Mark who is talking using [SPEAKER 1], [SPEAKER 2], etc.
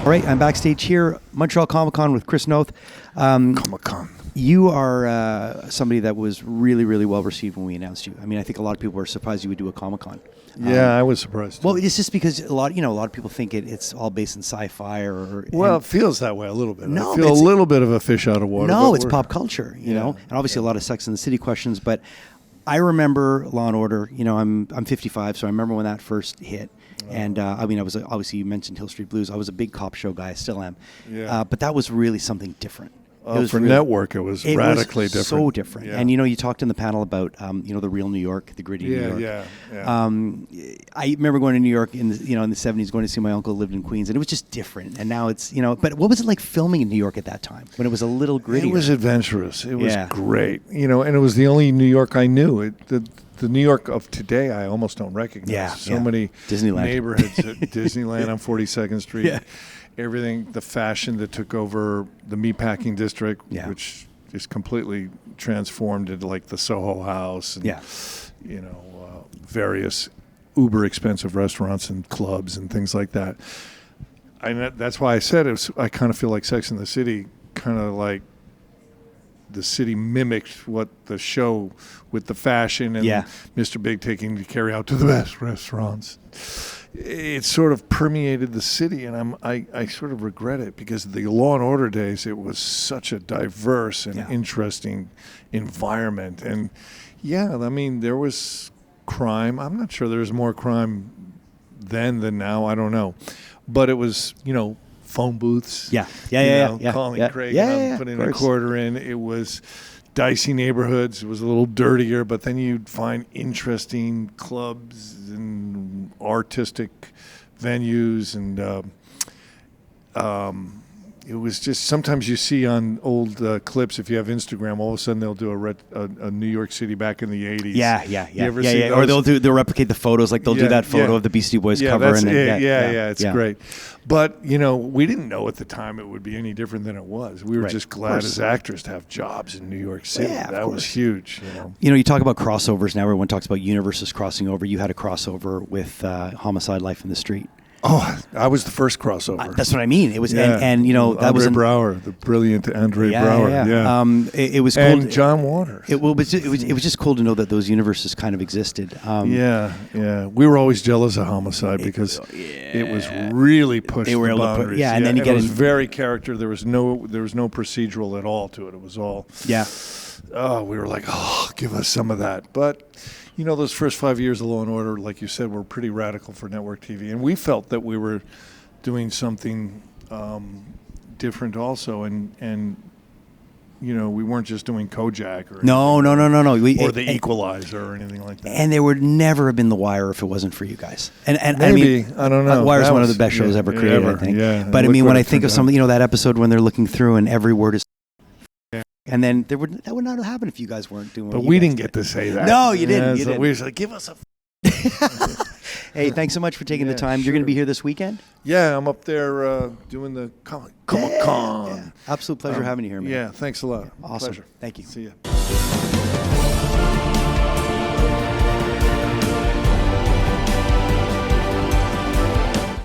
[SPEAKER 1] All right, I'm backstage here, Montreal Comiccon with Chris Noth.
[SPEAKER 2] Comiccon.
[SPEAKER 1] You are somebody that was really, really well received when we announced you. I mean, I think a lot of people were surprised you would do a Comic-Con.
[SPEAKER 2] Yeah, I was surprised.
[SPEAKER 1] Well, it's just because a lot of people think it's all based in sci-fi or.
[SPEAKER 2] Well, it feels that way a little bit.
[SPEAKER 1] No,
[SPEAKER 2] I feel a little bit of a fish out of water.
[SPEAKER 1] No, it's pop culture, you know, and obviously a lot of Sex and the City questions. But I remember Law and Order. You know, I'm 55, so I remember when that first hit. And I mean, I was obviously, you mentioned Hill Street Blues. I was a big cop show guy. I still am.
[SPEAKER 2] Yeah.
[SPEAKER 1] But that was really something different.
[SPEAKER 2] It was for network, it was radically different.
[SPEAKER 1] So different. Yeah. And you talked in the panel about the real New York, the gritty New York.
[SPEAKER 2] Yeah.
[SPEAKER 1] I remember going to New York in the '70s, going to see my uncle who lived in Queens, and it was just different. And now it's But what was it like filming in New York at that time when it was a little gritty?
[SPEAKER 2] It was adventurous. It was great. And it was the only New York I knew. The New York of today, I almost don't recognize. So many
[SPEAKER 1] Disneyland
[SPEAKER 2] neighborhoods at Disneyland on 42nd Street. Yeah. Everything, the fashion that took over the meatpacking district, which is completely transformed into like the Soho House and, various uber expensive restaurants and clubs and things like that. That's why I said I kind of feel like Sex and the City, kind of like the city mimicked what the show with the fashion and Mr. Big taking to carry out to the best restaurants. It sort of permeated the city, and I sort of regret it because the Law and Order days, it was such a diverse and interesting environment. And I mean, there was crime. I'm not sure there was more crime then than now. I don't know, but it was phone booths. Calling Craig and putting a quarter in. It was dicey neighborhoods. It was a little dirtier, but then you'd find interesting clubs and artistic venues, and it was just, sometimes you see on old clips, if you have Instagram, all of a sudden they'll do a New York City back in the 80s.
[SPEAKER 1] You ever see those? Or they'll replicate the photos, like they'll do that photo of the Beastie Boys cover.
[SPEAKER 2] It's great. But, we didn't know at the time it would be any different than it was. We were just glad as actors to have jobs in New York City. That was huge.
[SPEAKER 1] You talk about crossovers now. Everyone talks about universes crossing over. You had a crossover with Homicide: Life in the Street.
[SPEAKER 2] Oh, I was the first crossover.
[SPEAKER 1] That's what I mean. It was, that
[SPEAKER 2] Andre
[SPEAKER 1] was
[SPEAKER 2] Brower, the brilliant Andre Brower.
[SPEAKER 1] It was cool.
[SPEAKER 2] And John Waters.
[SPEAKER 1] It was just cool to know that those universes kind of existed.
[SPEAKER 2] We were always jealous of Homicide because it was really pushed the boundaries.
[SPEAKER 1] And then it
[SPEAKER 2] was very character. There was no procedural at all to it. It was all. We were like, give us some of that, but. Those first 5 years of Law and Order, like you said, were pretty radical for network TV. And we felt that we were doing something different also. And we weren't just doing Kojak or
[SPEAKER 1] No.
[SPEAKER 2] or The Equalizer or anything like that.
[SPEAKER 1] And there would never have been The Wire if it wasn't for you guys. And
[SPEAKER 2] maybe, I don't know.
[SPEAKER 1] Wire's one of the best shows ever created, I think.
[SPEAKER 2] Yeah.
[SPEAKER 1] But I mean, when I think of something, that episode when they're looking through and every word is. And then that would not have happened if you guys weren't doing.
[SPEAKER 2] But we didn't get to say that.
[SPEAKER 1] No, you didn't.
[SPEAKER 2] So we were like, give us a.
[SPEAKER 1] Hey, thanks so much for taking the time. Sure. You're going to be here this weekend?
[SPEAKER 2] Yeah, I'm up there doing the Comiccon.
[SPEAKER 1] Absolute pleasure having you here, man.
[SPEAKER 2] Yeah, thanks a lot.
[SPEAKER 1] Awesome.
[SPEAKER 2] Pleasure.
[SPEAKER 1] Thank you.
[SPEAKER 2] See ya.